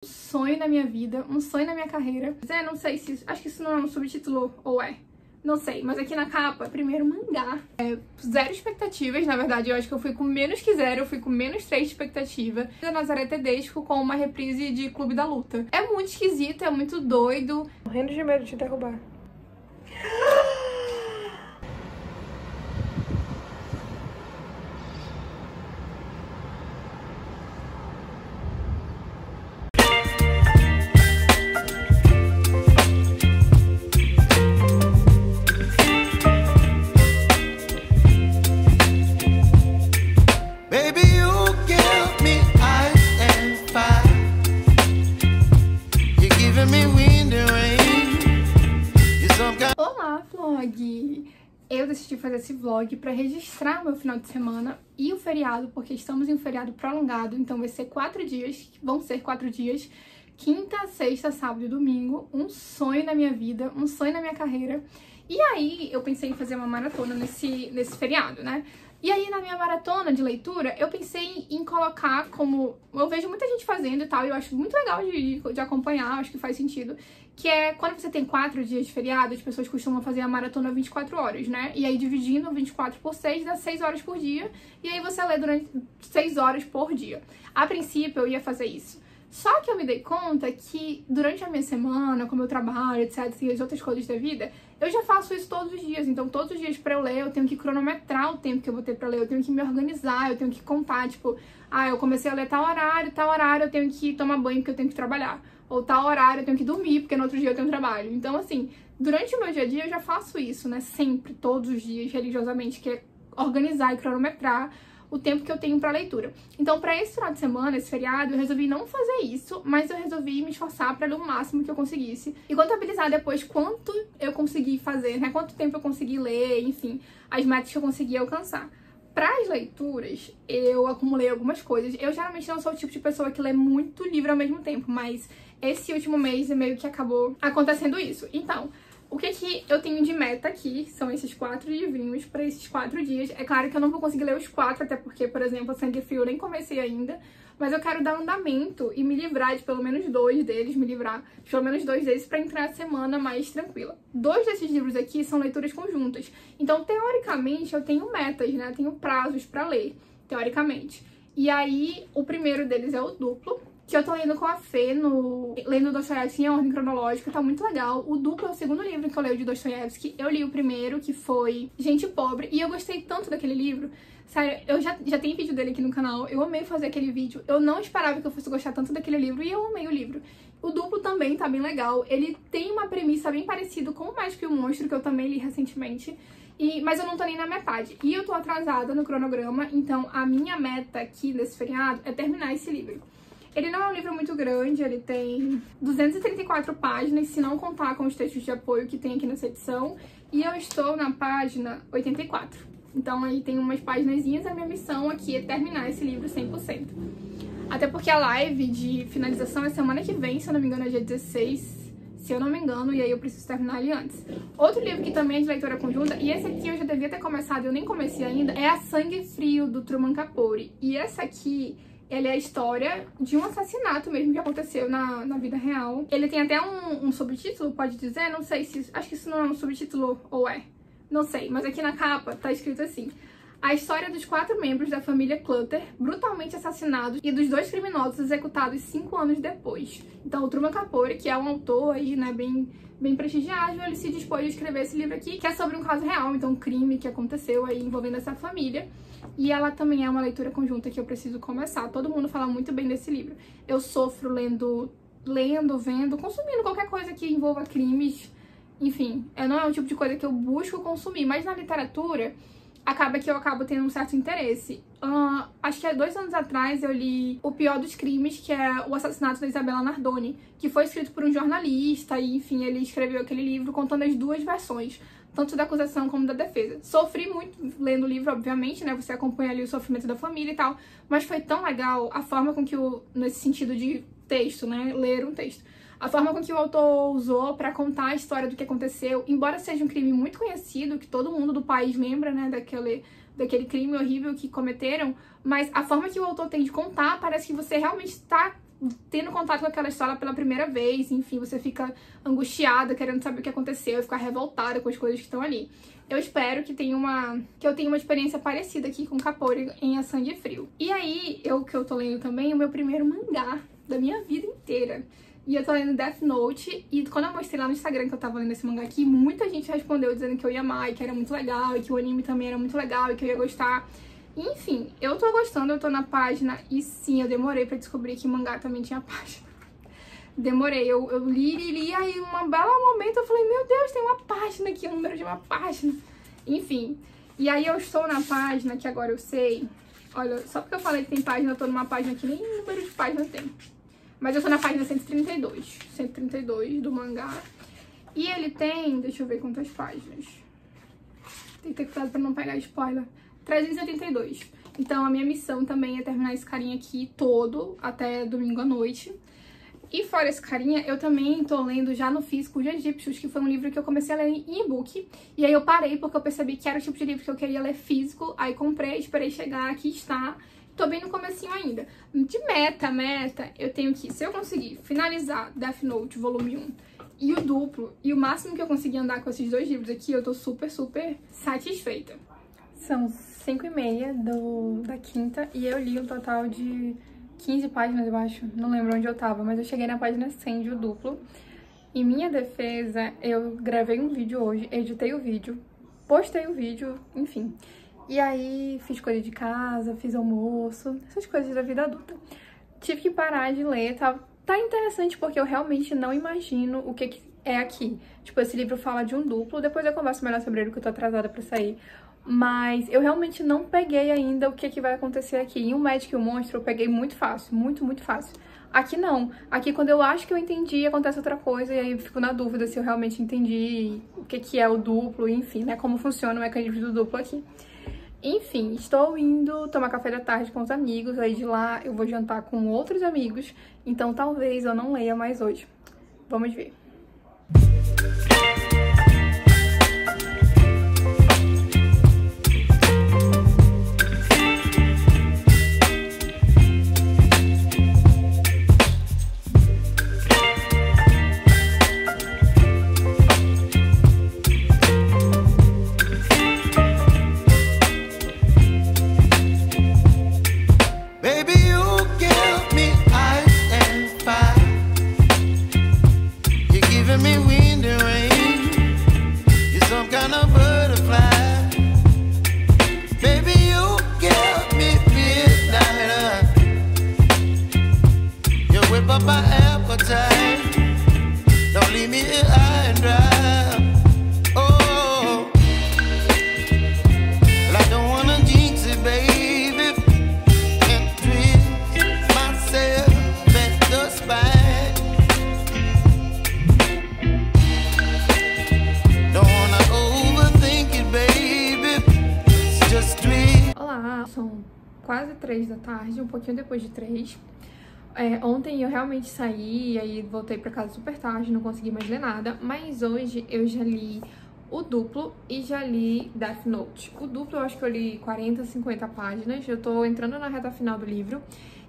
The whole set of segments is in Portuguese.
Um sonho na minha vida, um sonho na minha carreira. Não sei se... Acho que isso não é um subtítulo ou é. Não sei, mas aqui na capa, primeiro mangá. Zero expectativas, na verdade. Eu acho que eu fui com menos que zero, eu fui com menos 3 de expectativa. Da Nazaré Tedesco com uma reprise de Clube da Luta. É muito esquisito, é muito doido. Morrendo de medo de derrubar. Olá, vlog! Eu decidi fazer esse vlog pra registrar o meu final de semana e o feriado, porque estamos em um feriado prolongado, então vai ser 4 dias, vão ser 4 dias, quinta, sexta, sábado e domingo, um sonho na minha vida, um sonho na minha carreira. E aí eu pensei em fazer uma maratona nesse feriado, né? E aí, na minha maratona de leitura, eu pensei em colocar como... Eu vejo muita gente fazendo e tal, e eu acho muito legal de acompanhar, acho que faz sentido. Que é, quando você tem 4 dias de feriado, as pessoas costumam fazer a maratona 24 horas, né? E aí, dividindo 24 por 6, dá 6 horas por dia. E aí, você lê durante 6 horas por dia. A princípio, eu ia fazer isso. Só que eu me dei conta que durante a minha semana, com o meu trabalho, etc, e as outras coisas da vida, eu já faço isso todos os dias. Então, todos os dias pra eu ler, eu tenho que cronometrar o tempo que eu vou ter pra ler, eu tenho que me organizar, eu tenho que contar, tipo, eu comecei a ler tal horário eu tenho que tomar banho porque eu tenho que trabalhar. Ou tal horário eu tenho que dormir porque no outro dia eu tenho trabalho. Então, assim, durante o meu dia a dia eu já faço isso, né? Sempre, todos os dias, religiosamente, que é organizar e cronometrar o tempo que eu tenho pra leitura. Então, pra esse final de semana, esse feriado, eu resolvi não fazer isso, mas eu resolvi me esforçar pra ler o máximo que eu conseguisse e contabilizar depois quanto eu consegui fazer, né? Quanto tempo eu consegui ler, enfim, as metas que eu consegui alcançar. Para as leituras, eu acumulei algumas coisas. Eu geralmente não sou o tipo de pessoa que lê muito livro ao mesmo tempo, mas esse último mês meio que acabou acontecendo isso. Então, o que eu tenho de meta aqui são esses 4 livrinhos para esses 4 dias. É claro que eu não vou conseguir ler os 4, até porque, por exemplo, Sangue Frio eu nem comecei ainda. Mas eu quero dar andamento e me livrar de pelo menos 2 deles, pra entrar a semana mais tranquila. 2 desses livros aqui são leituras conjuntas. Então, teoricamente, eu tenho metas, né? Tenho prazos pra ler, teoricamente. E aí, o primeiro deles é o Duplo, que eu tô lendo com a Fê, lendo Dostoiévski em ordem cronológica, tá muito legal. O Duplo é o segundo livro que eu leio de Dostoiévski. Eu li o primeiro, que foi Gente Pobre, e eu gostei tanto daquele livro. Sério, eu já tenho vídeo dele aqui no canal, eu amei fazer aquele vídeo. Eu não esperava que eu fosse gostar tanto daquele livro, e eu amei o livro. O Duplo também tá bem legal, ele tem uma premissa bem parecida com O Mágico e o Monstro, que eu também li recentemente. Mas eu não tô nem na metade. E eu tô atrasada no cronograma, então a minha meta aqui nesse feriado é terminar esse livro. Ele não é um livro muito grande, ele tem 234 páginas, se não contar com os textos de apoio que tem aqui nessa edição. E eu estou na página 84. Então aí tem umas paginazinhas, a minha missão aqui é terminar esse livro 100%. Até porque a live de finalização é semana que vem, se eu não me engano é dia 16, se eu não me engano, e aí eu preciso terminar ele antes. Outro livro que também é de leitura conjunta, e esse aqui eu já devia ter começado, eu nem comecei ainda, é A Sangue Frio, do Truman Capote. E essa aqui... ele é a história de um assassinato mesmo que aconteceu na vida real. Ele tem até um subtítulo, pode dizer? Não sei se... Acho que isso não é um subtítulo ou é. Não sei, mas aqui na capa tá escrito assim: a história dos 4 membros da família Clutter, brutalmente assassinados, e dos 2 criminosos executados 5 anos depois. Então o Truman Capote, que é um autor aí, né, bem prestigiado, ele se dispôs a escrever esse livro aqui, que é sobre um caso real, então um crime que aconteceu aí envolvendo essa família. E ela também é uma leitura conjunta que eu preciso começar. Todo mundo fala muito bem desse livro. Eu sofro lendo, vendo, consumindo qualquer coisa que envolva crimes. Enfim, não é um tipo de coisa que eu busco consumir, mas na literatura acaba que eu acabo tendo um certo interesse. Acho que há 2 anos atrás eu li O Pior dos Crimes, que é o assassinato da Isabella Nardoni, que foi escrito por um jornalista e, enfim, ele escreveu aquele livro contando as 2 versões, tanto da acusação como da defesa. Sofri muito lendo o livro, obviamente, né? Você acompanha ali o sofrimento da família e tal, mas foi tão legal a forma com que nesse sentido de texto, né? Ler um texto. A forma com que o autor usou pra contar a história do que aconteceu, embora seja um crime muito conhecido, que todo mundo do país lembra, né, daquele crime horrível que cometeram, mas a forma que o autor tem de contar parece que você realmente tá tendo contato com aquela história pela primeira vez, enfim, você fica angustiada, querendo saber o que aconteceu, ficar revoltada com as coisas que estão ali. Eu espero que eu tenha uma experiência parecida aqui com Kappori em A Sangue Frio. E aí, que eu tô lendo também o meu primeiro mangá da minha vida inteira. E eu tô lendo Death Note, e quando eu mostrei lá no Instagram que eu tava lendo esse mangá aqui, muita gente respondeu dizendo que eu ia amar, e que era muito legal, e que o anime também era muito legal, e que eu ia gostar. Enfim, eu tô gostando, eu tô na página, e sim, eu demorei pra descobrir que mangá também tinha página. Demorei, eu li, aí um belo momento eu falei, meu Deus, tem uma página aqui, o número de uma página. Enfim, e aí eu estou na página, que agora eu sei, olha, só porque eu falei que tem página, eu tô numa página que nem número de página tem. Mas eu tô na página 132 do mangá. E ele tem, deixa eu ver quantas páginas. Tem que ter cuidado pra não pegar spoiler. 382. Então a minha missão também é terminar esse carinha aqui todo, até domingo à noite. E fora esse carinha, eu também tô lendo já no físico Os Egípcios, que foi um livro que eu comecei a ler em e-book. E aí eu parei porque eu percebi que era o tipo de livro que eu queria ler físico. Aí comprei, esperei chegar, aqui está. Tô bem no comecinho ainda. De meta, eu tenho que, se eu conseguir finalizar Death Note volume 1 e o duplo, e o máximo que eu conseguir andar com esses dois livros aqui, eu tô super, super satisfeita. São 5h30 da quinta e eu li um total de 15 páginas, eu acho. Não lembro onde eu tava, mas eu cheguei na página 100 de o duplo. Em minha defesa, eu gravei um vídeo hoje, editei o vídeo, postei o vídeo, enfim. E aí fiz coisa de casa, fiz almoço, essas coisas da vida adulta. Tive que parar de ler, tá interessante porque eu realmente não imagino o que é aqui. Tipo, esse livro fala de um duplo, depois eu converso melhor sobre ele, que eu tô atrasada pra sair. Mas eu realmente não peguei ainda o que vai acontecer aqui. Em O Médico e o Monstro eu peguei muito fácil, muito, muito fácil. Aqui não. Aqui quando eu acho que eu entendi, acontece outra coisa e aí eu fico na dúvida se eu realmente entendi o que é o duplo, enfim, né, como funciona o mecanismo do duplo aqui. Enfim, estou indo tomar café da tarde com os amigos, aí de lá eu vou jantar com outros amigos, então talvez eu não leia mais hoje. Vamos ver. Quase 3 da tarde, um pouquinho depois de 3. Ontem eu realmente saí, aí voltei pra casa super tarde, não consegui mais ler nada, mas hoje eu já li o duplo e já li Death Note. O duplo eu acho que eu li 40, 50 páginas, eu tô entrando na reta final do livro.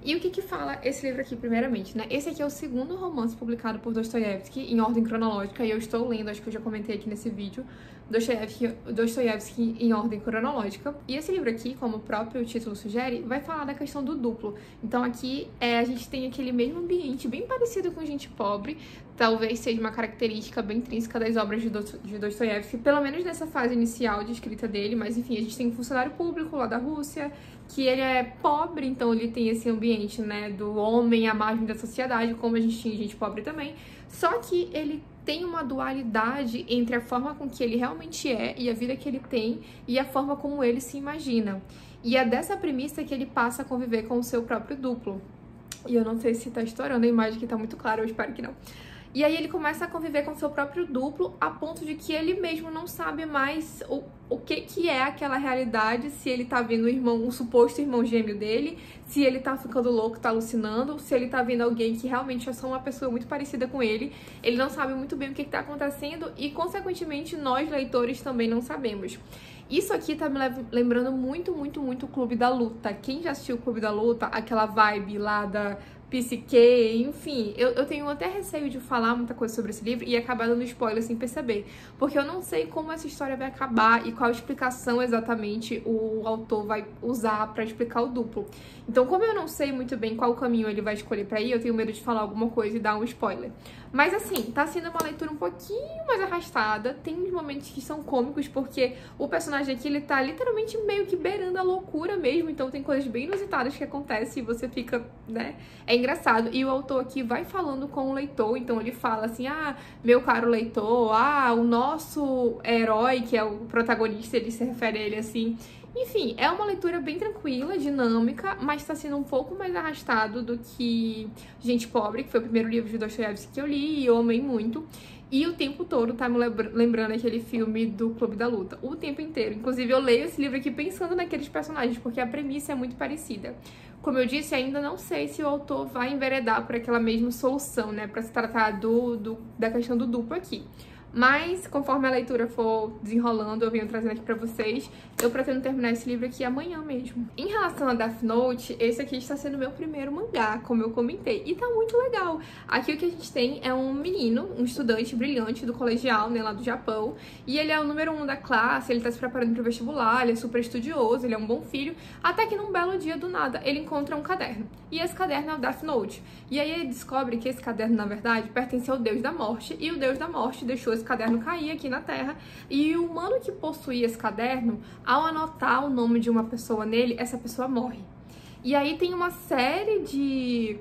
E o que fala esse livro aqui, primeiramente, né? Esse aqui é o segundo romance publicado por Dostoiévski, em ordem cronológica, e eu estou lendo, acho que eu já comentei aqui nesse vídeo, Dostoiévski em ordem cronológica. E esse livro aqui, como o próprio título sugere, vai falar da questão do duplo. Então aqui a gente tem aquele mesmo ambiente, bem parecido com Gente Pobre, talvez seja uma característica bem intrínseca das obras de Dostoiévski, pelo menos nessa fase inicial de escrita dele, mas enfim, a gente tem um funcionário público lá da Rússia, que ele é pobre, então ele tem esse ambiente, né, do homem à margem da sociedade, como a gente tinha Gente Pobre também, só que ele tem uma dualidade entre a forma com que ele realmente é e a vida que ele tem e a forma como ele se imagina. E é dessa premissa que ele passa a conviver com o seu próprio duplo. E eu não sei se tá estourando a imagem, que tá muito clara, eu espero que não. E aí ele começa a conviver com o seu próprio duplo a ponto de que ele mesmo não sabe mais o que é aquela realidade, se ele tá vendo um suposto irmão gêmeo dele, se ele tá ficando louco, tá alucinando, se ele tá vendo alguém que realmente é só uma pessoa muito parecida com ele. Ele não sabe muito bem o que tá acontecendo e, consequentemente, nós, leitores, também não sabemos. Isso aqui tá me lembrando muito, muito, muito o Clube da Luta. Quem já assistiu o Clube da Luta, aquela vibe lá psique, enfim. Eu tenho até receio de falar muita coisa sobre esse livro e acabar dando spoiler sem perceber, porque eu não sei como essa história vai acabar e qual explicação exatamente o autor vai usar pra explicar o duplo. Então, como eu não sei muito bem qual caminho ele vai escolher pra ir, eu tenho medo de falar alguma coisa e dar um spoiler. Mas assim, tá sendo uma leitura um pouquinho mais arrastada, tem uns momentos que são cômicos, porque o personagem aqui, ele tá literalmente meio que beirando a loucura mesmo, então tem coisas bem inusitadas que acontecem e você fica, né, é engraçado. E o autor aqui vai falando com o leitor, então ele fala assim, ah, meu caro leitor, ah, o nosso herói, que é o protagonista, ele se refere a ele assim. Enfim, é uma leitura bem tranquila, dinâmica, mas tá sendo um pouco mais arrastado do que Gente Pobre, que foi o primeiro livro de Dostoiévski que eu li e eu amei muito. E o tempo todo tá me lembrando aquele filme do Clube da Luta, o tempo inteiro. Inclusive, eu leio esse livro aqui pensando naqueles personagens, porque a premissa é muito parecida. Como eu disse, ainda não sei se o autor vai enveredar por aquela mesma solução, né, pra se tratar da questão do duplo aqui. Mas, conforme a leitura for desenrolando, eu venho trazendo aqui pra vocês. Eu pretendo terminar esse livro aqui amanhã mesmo. Em relação a Death Note, esse aqui está sendo meu primeiro mangá, como eu comentei. E tá muito legal. Aqui o que a gente tem é um menino, um estudante brilhante do colegial, né, lá do Japão. E ele é o número 1 da classe, ele tá se preparando pro vestibular, ele é super estudioso, ele é um bom filho. Até que num belo dia, do nada, ele encontra um caderno. E esse caderno é o Death Note. E aí ele descobre que esse caderno, na verdade, pertence ao Deus da Morte. E o Deus da Morte deixou esse caderno cair aqui na Terra, e o humano que possuía esse caderno, ao anotar o nome de uma pessoa nele, essa pessoa morre. E aí tem uma série de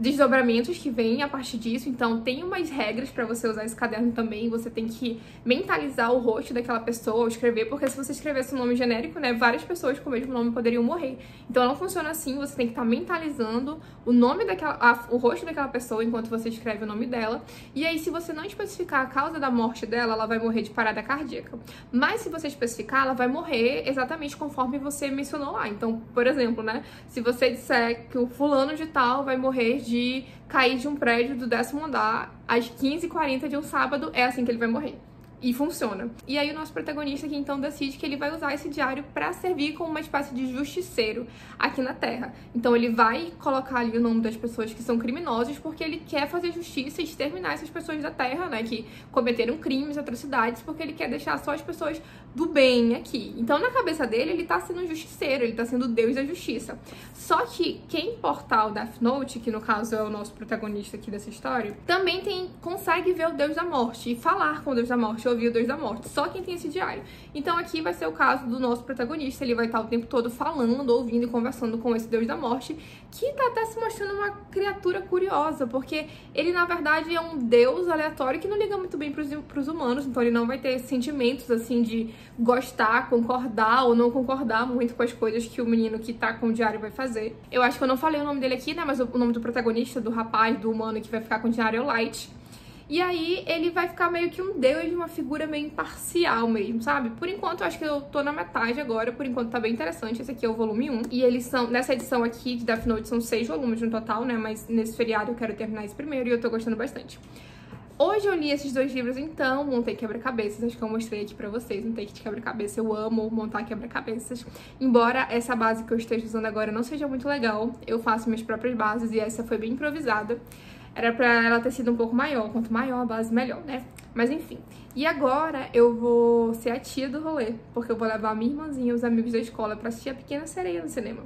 desdobramentos que vêm a partir disso, então tem umas regras pra você usar esse caderno também, você tem que mentalizar o rosto daquela pessoa ao escrever, porque se você escrevesse um nome genérico, né, várias pessoas com o mesmo nome poderiam morrer. Então não funciona assim, você tem que estar mentalizando o nome o rosto daquela pessoa enquanto você escreve o nome dela, e aí se você não especificar a causa da morte dela, ela vai morrer de parada cardíaca. Mas se você especificar, ela vai morrer exatamente conforme você mencionou lá. Então, por exemplo, né, se você disser que o fulano de tal vai morrer de cair de um prédio do 10º andar às 15h40 de um sábado, é assim que ele vai morrer. E funciona. E aí o nosso protagonista aqui então decide que ele vai usar esse diário pra servir como uma espécie de justiceiro aqui na Terra. Então ele vai colocar ali o nome das pessoas que são criminosas, porque ele quer fazer justiça e exterminar essas pessoas da Terra, né, que cometeram crimes, atrocidades, porque ele quer deixar só as pessoas do bem aqui. Então na cabeça dele, ele tá sendo um justiceiro, ele tá sendo o Deus da justiça. Só que quem portar o Death Note, que no caso é o nosso protagonista aqui dessa história, também consegue ver o Deus da Morte e falar com o Deus da Morte, ouvir o Deus da Morte, só quem tem esse diário. Então aqui vai ser o caso do nosso protagonista, ele vai estar o tempo todo falando, ouvindo e conversando com esse Deus da Morte, que tá até se mostrando uma criatura curiosa, porque ele na verdade é um deus aleatório que não liga muito bem pros humanos, então ele não vai ter sentimentos assim de gostar, concordar ou não concordar muito com as coisas que o menino que tá com o diário vai fazer. Eu acho que eu não falei o nome dele aqui, né, mas o nome do protagonista, do rapaz, do humano que vai ficar com o diário é o Light. E aí ele vai ficar meio que um deus, uma figura meio imparcial mesmo, sabe? Por enquanto, eu acho que eu tô na metade agora, por enquanto tá bem interessante. Esse aqui é o volume 1. E eles são, nessa edição aqui de Death Note, são 6 volumes no total, né? Mas nesse feriado eu quero terminar esse primeiro e eu tô gostando bastante. Hoje eu li esses 2 livros, então, montei quebra-cabeças, acho que eu mostrei aqui pra vocês, um take de quebra-cabeça, eu amo montar quebra-cabeças. Embora essa base que eu esteja usando agora não seja muito legal, eu faço minhas próprias bases e essa foi bem improvisada. Era pra ela ter sido um pouco maior, quanto maior a base, melhor, né? Mas enfim. E agora eu vou ser a tia do rolê, porque eu vou levar a minha irmãzinha e os amigos da escola pra assistir A Pequena Sereia no cinema.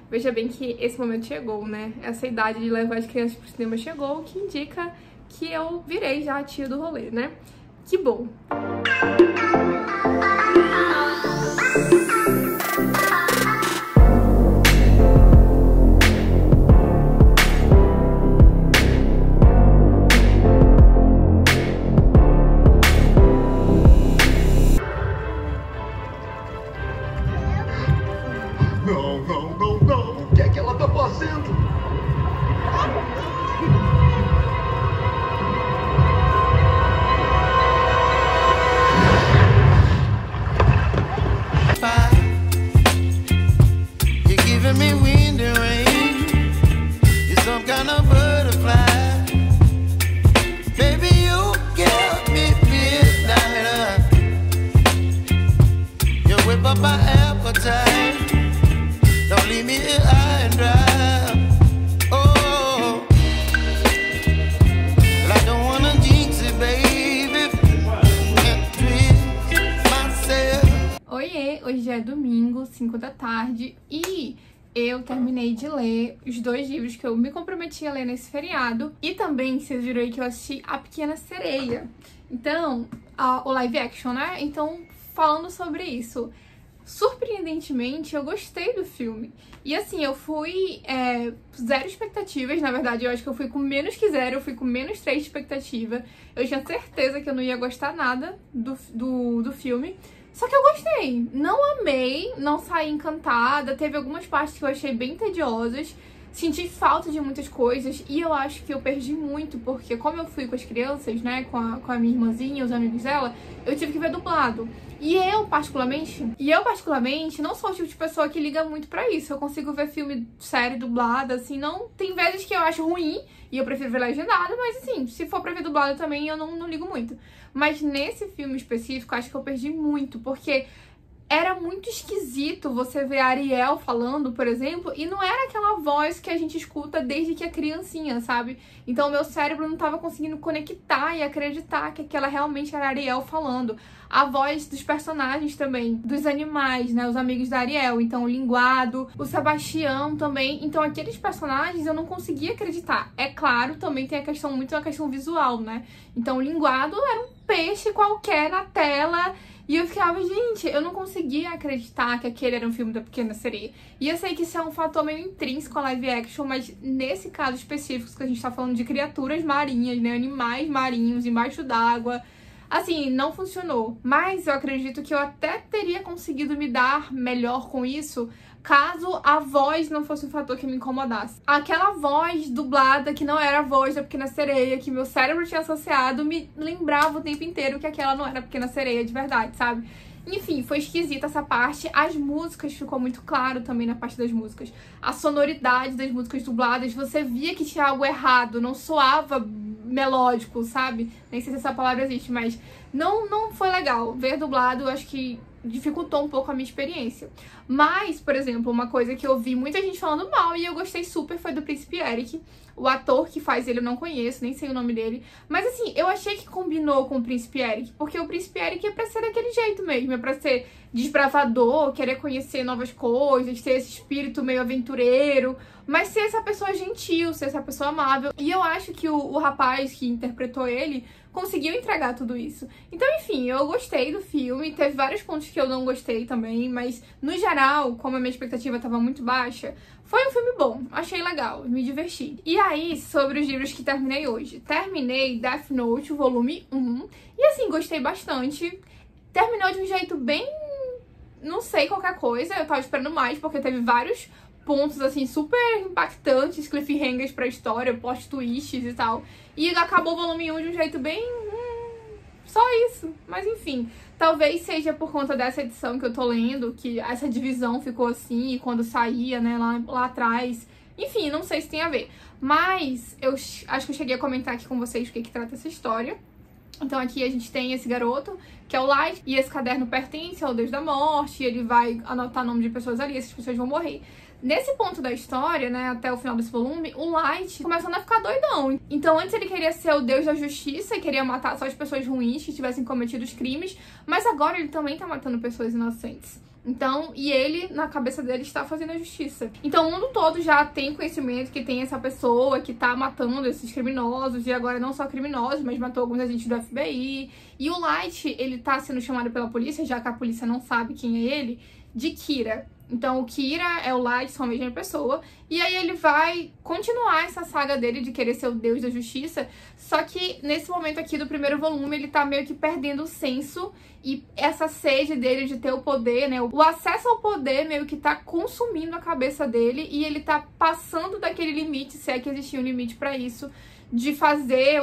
Veja bem que esse momento chegou, né? Essa idade de levar as crianças pro cinema chegou, o que indica que eu virei já a tia do rolê, né? Que bom! Não, o que é que ela tá fazendo? é domingo, 5 da tarde, e eu terminei de ler os 2 livros que eu me comprometi a ler nesse feriado. E também, vocês viram aí que eu assisti A Pequena Sereia. Então, o live action, né? Então, falando sobre isso, surpreendentemente, eu gostei do filme. E assim, eu fui zero expectativas, na verdade, eu acho que eu fui com menos que zero, eu fui com menos 3 de expectativa. Eu tinha certeza que eu não ia gostar nada do filme. Só que eu gostei. Não amei, não saí encantada. Teve algumas partes que eu achei bem tediosas. Senti falta de muitas coisas e eu acho que eu perdi muito, porque como eu fui com as crianças, né, com a minha irmãzinha, os amigos dela, eu tive que ver dublado. E eu particularmente, não sou o tipo de pessoa que liga muito pra isso. Eu consigo ver filme, série dublada, assim, não... Tem vezes que eu acho ruim e eu prefiro ver legendado, mas assim, se for pra ver dublado também, eu não ligo muito. Mas nesse filme específico, acho que eu perdi muito, porque era muito esquisito você ver a Ariel falando, por exemplo, e não era aquela voz que a gente escuta desde que é criancinha, sabe? Então o meu cérebro não tava conseguindo conectar e acreditar que aquela realmente era a Ariel falando. A voz dos personagens também, dos animais, né? Os amigos da Ariel. Então o Linguado, o Sebastião também. Então aqueles personagens eu não conseguia acreditar. É claro, também tem a questão visual, né? Então o Linguado era um peixe qualquer na tela. E eu ficava, gente, eu não conseguia acreditar que aquele era um filme da Pequena Sereia. E eu sei que isso é um fator meio intrínseco a live action, mas nesse caso específico que a gente tá falando de criaturas marinhas, né? Animais marinhos embaixo d'água. Assim, não funcionou. Mas eu acredito que eu até teria conseguido me dar melhor com isso caso a voz não fosse um fator que me incomodasse. Aquela voz dublada que não era a voz da Pequena Sereia, que meu cérebro tinha associado, me lembrava o tempo inteiro que aquela não era a Pequena Sereia de verdade, sabe? Enfim, foi esquisita essa parte. As músicas, ficou muito claro também na parte das músicas. A sonoridade das músicas dubladas, você via que tinha algo errado, não soava melódico, sabe? Nem sei se essa palavra existe, mas não foi legal. Ver dublado, eu acho que dificultou um pouco a minha experiência. Mas, por exemplo, uma coisa que eu vi muita gente falando mal e eu gostei super foi do Príncipe Eric. O ator que faz ele eu não conheço, nem sei o nome dele. Mas assim, eu achei que combinou com o Príncipe Eric, porque o Príncipe Eric é pra ser daquele jeito mesmo, é pra ser desbravador, querer conhecer novas coisas, ter esse espírito meio aventureiro, mas ser essa pessoa gentil, ser essa pessoa amável. E eu acho que o rapaz que interpretou ele conseguiu entregar tudo isso. Então, enfim, eu gostei do filme, teve vários pontos que eu não gostei também, mas no geral, como a minha expectativa estava muito baixa, foi um filme bom, achei legal, me diverti. E aí, sobre os livros que terminei hoje. Terminei Death Note, volume 1, e assim, gostei bastante. Terminou de um jeito bem... não sei, qualquer coisa, eu tava esperando mais, porque teve vários pontos, assim, super impactantes, cliffhangers pra história, plot twists e tal. E acabou o volume 1 de um jeito bem... só isso. Mas enfim, talvez seja por conta dessa edição que eu tô lendo, que essa divisão ficou assim, e quando saía, né, lá atrás... Enfim, não sei se tem a ver. Mas eu acho que eu cheguei a comentar aqui com vocês o que trata essa história. Então aqui a gente tem esse garoto, que é o Light, e esse caderno pertence ao Deus da Morte, e ele vai anotar nome de pessoas ali, essas pessoas vão morrer. Nesse ponto da história, né, até o final desse volume, o Light começando a ficar doidão. Então antes ele queria ser o Deus da Justiça, e queria matar só as pessoas ruins que tivessem cometido os crimes, mas agora ele também tá matando pessoas inocentes. Então, e ele, na cabeça dele, está fazendo a justiça. Então o mundo todo já tem conhecimento que tem essa pessoa que tá matando esses criminosos, e agora não só criminosos, mas matou alguns agentes do FBI. E o Light, ele tá sendo chamado pela polícia, já que a polícia não sabe quem é ele, de Kira. Então o Kira é o Light, são a mesma pessoa. E aí ele vai continuar essa saga dele de querer ser o Deus da Justiça. Só que nesse momento aqui do primeiro volume ele tá meio que perdendo o senso. E essa sede dele de ter o poder, né? O acesso ao poder meio que tá consumindo a cabeça dele. E ele tá passando daquele limite, se é que existia um limite pra isso, de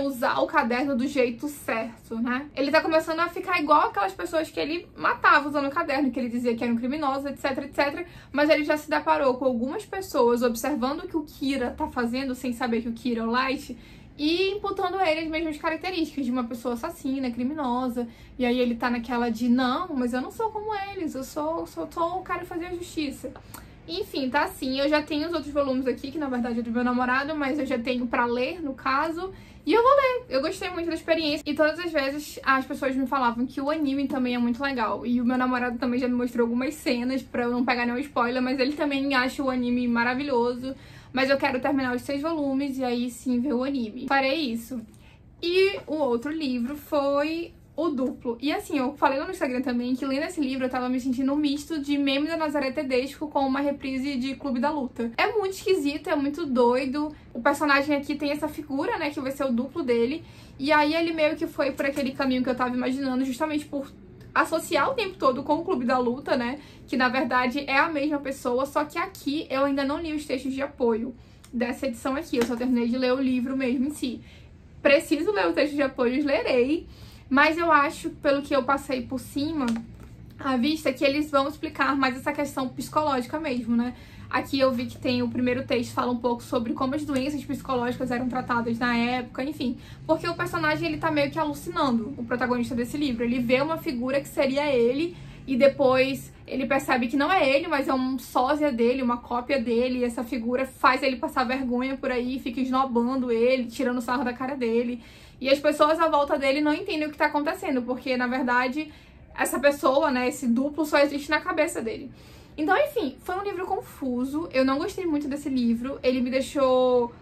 usar o caderno do jeito certo, né? Ele tá começando a ficar igual aquelas pessoas que ele matava usando o caderno, que ele dizia que eram criminosos, etc, etc. Mas ele já se deparou com algumas pessoas observando o que o Kira tá fazendo, sem saber que o Kira é o Light, e imputando a ele as mesmas características de uma pessoa assassina, criminosa. E aí ele tá naquela de, não, mas eu não sou como eles, eu sou o cara que fazia a justiça. Enfim, tá assim, eu já tenho os outros volumes aqui, que na verdade é do meu namorado, mas eu já tenho pra ler, no caso. E eu vou ler. Eu gostei muito da experiência. E todas as vezes as pessoas me falavam que o anime também é muito legal. E o meu namorado também já me mostrou algumas cenas pra eu não pegar nenhum spoiler, mas ele também acha o anime maravilhoso. Mas eu quero terminar os 6 volumes e aí sim ver o anime. Farei isso. E o outro livro foi O Duplo. E assim, eu falei lá no Instagram também que lendo esse livro eu tava me sentindo um misto de Meme da Nazaré Tedesco com uma reprise de Clube da Luta. É muito esquisito, é muito doido. O personagem aqui tem essa figura, né, que vai ser o duplo dele. E aí ele meio que foi por aquele caminho que eu tava imaginando, justamente por associar o tempo todo com o Clube da Luta, né, que na verdade é a mesma pessoa, só que aqui eu ainda não li os textos de apoio dessa edição aqui. Eu só terminei de ler o livro mesmo em si. Preciso ler o texto de apoio, lerei. Mas eu acho, pelo que eu passei por cima, à vista, que eles vão explicar mais essa questão psicológica mesmo, né? Aqui eu vi que tem o primeiro texto, fala um pouco sobre como as doenças psicológicas eram tratadas na época, enfim. Porque o personagem, ele tá meio que alucinando, o protagonista desse livro. Ele vê uma figura que seria ele e depois ele percebe que não é ele, mas é um sósia dele, uma cópia dele. E essa figura faz ele passar vergonha por aí, fica esnobando ele, tirando sarro da cara dele. E as pessoas à volta dele não entendem o que tá acontecendo, porque, na verdade, essa pessoa, né, esse duplo só existe na cabeça dele. Então, enfim, foi um livro confuso. Eu não gostei muito desse livro. Ele me deixou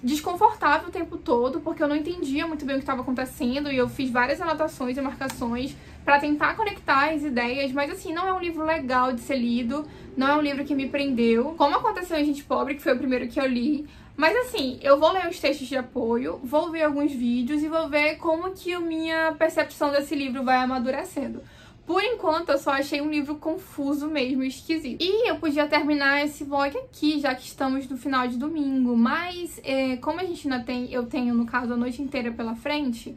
desconfortável o tempo todo, porque eu não entendia muito bem o que estava acontecendo. E eu fiz várias anotações e marcações pra tentar conectar as ideias. Mas, assim, não é um livro legal de ser lido. Não é um livro que me prendeu. Como aconteceu em Gente Pobre, que foi o primeiro que eu li. Mas assim, eu vou ler os textos de apoio, vou ver alguns vídeos e vou ver como que a minha percepção desse livro vai amadurecendo. Por enquanto, eu só achei um livro confuso mesmo, esquisito. E eu podia terminar esse vlog aqui, já que estamos no final de domingo. Mas, como a gente ainda tem, eu tenho, no caso, a noite inteira pela frente,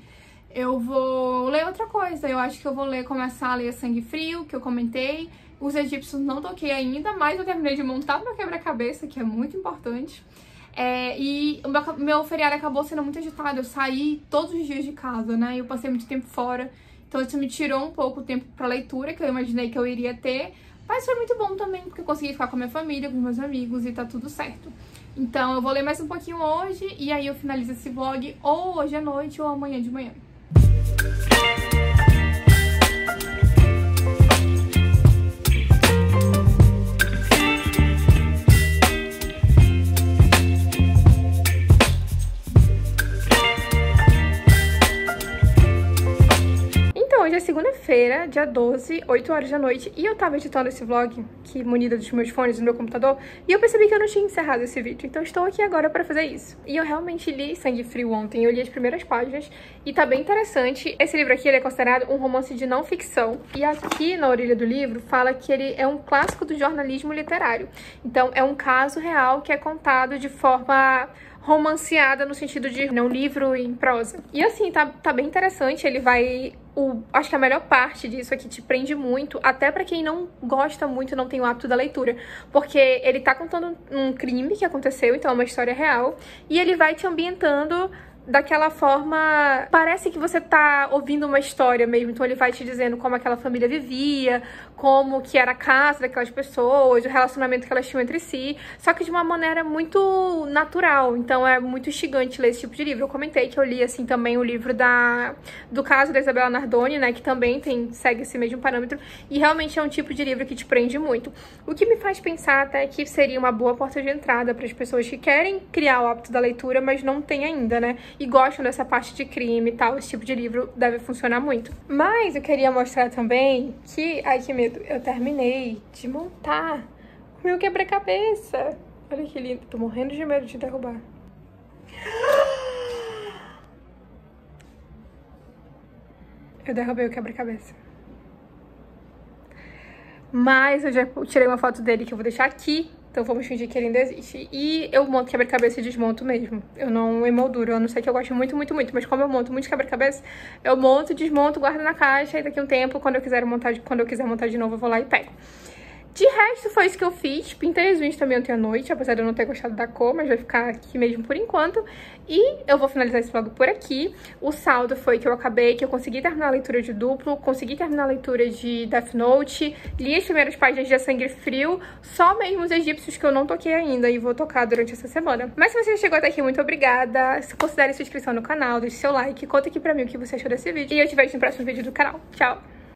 eu vou ler outra coisa. Eu acho que eu vou começar a ler Sangue Frio, que eu comentei. Os egípcios não toquei ainda, mas eu terminei de montar meu quebra-cabeça, que é muito importante. E o meu feriado acabou sendo muito agitado. Eu saí todos os dias de casa, né? Eu passei muito tempo fora. Então isso me tirou um pouco o tempo pra leitura, que eu imaginei que eu iria ter. Mas foi muito bom também, porque eu consegui ficar com a minha família, com meus amigos e tá tudo certo. Então eu vou ler mais um pouquinho hoje e aí eu finalizo esse vlog ou hoje à noite ou amanhã de manhã. Hoje é segunda-feira, dia 12, 8 horas da noite, e eu tava editando esse vlog, que munida dos meus fones no meu computador, e eu percebi que eu não tinha encerrado esse vídeo, então estou aqui agora pra fazer isso. E eu realmente li Sangue Frio ontem, eu li as primeiras páginas, e tá bem interessante. Esse livro aqui, ele é considerado um romance de não ficção, e aqui na orelha do livro fala que ele é um clássico do jornalismo literário. Então é um caso real que é contado de forma romanceada, no sentido de um livro em prosa. E assim, tá bem interessante, ele vai... acho que a melhor parte disso é que te prende muito, até pra quem não gosta muito, não tem o hábito da leitura. Porque ele tá contando um crime que aconteceu, então é uma história real, e ele vai te ambientando daquela forma, parece que você tá ouvindo uma história mesmo. Então ele vai te dizendo como aquela família vivia, como que era a casa daquelas pessoas, o relacionamento que elas tinham entre si, só que de uma maneira muito natural. Então é muito instigante ler esse tipo de livro. Eu comentei que eu li assim também o livro do caso da Isabela Nardoni, né, que também segue esse mesmo parâmetro, e realmente é um tipo de livro que te prende muito. O que me faz pensar até que seria uma boa porta de entrada para as pessoas que querem criar o hábito da leitura, mas não tem ainda, né, e gostam dessa parte de crime e tal. Esse tipo de livro deve funcionar muito. Mas eu queria mostrar também que... Ai, que medo. Eu terminei de montar o meu quebra-cabeça. Olha que lindo. Tô morrendo de medo de derrubar. Eu derrubei o quebra-cabeça. Mas eu já tirei uma foto dele que eu vou deixar aqui. Então vamos fingir que ele ainda existe. E eu monto quebra-cabeça e desmonto mesmo. Eu não emolduro, a não ser que eu goste muito, muito, muito. Mas como eu monto muito quebra-cabeça, eu monto, desmonto, guardo na caixa. E daqui a um tempo, quando eu quiser montar de novo, eu vou lá e pego. De resto, foi isso que eu fiz. Pintei as unhas também ontem à noite, apesar de eu não ter gostado da cor, mas vai ficar aqui mesmo por enquanto. E eu vou finalizar esse vlog por aqui. O saldo foi que eu consegui terminar a leitura de Duplo, consegui terminar a leitura de Death Note, li as primeiras páginas de A Sangue Frio, só mesmo os egípcios que eu não toquei ainda e vou tocar durante essa semana. Mas se você já chegou até aqui, muito obrigada. Considere sua inscrição no canal, deixe seu like, conta aqui pra mim o que você achou desse vídeo. E eu te vejo no próximo vídeo do canal. Tchau!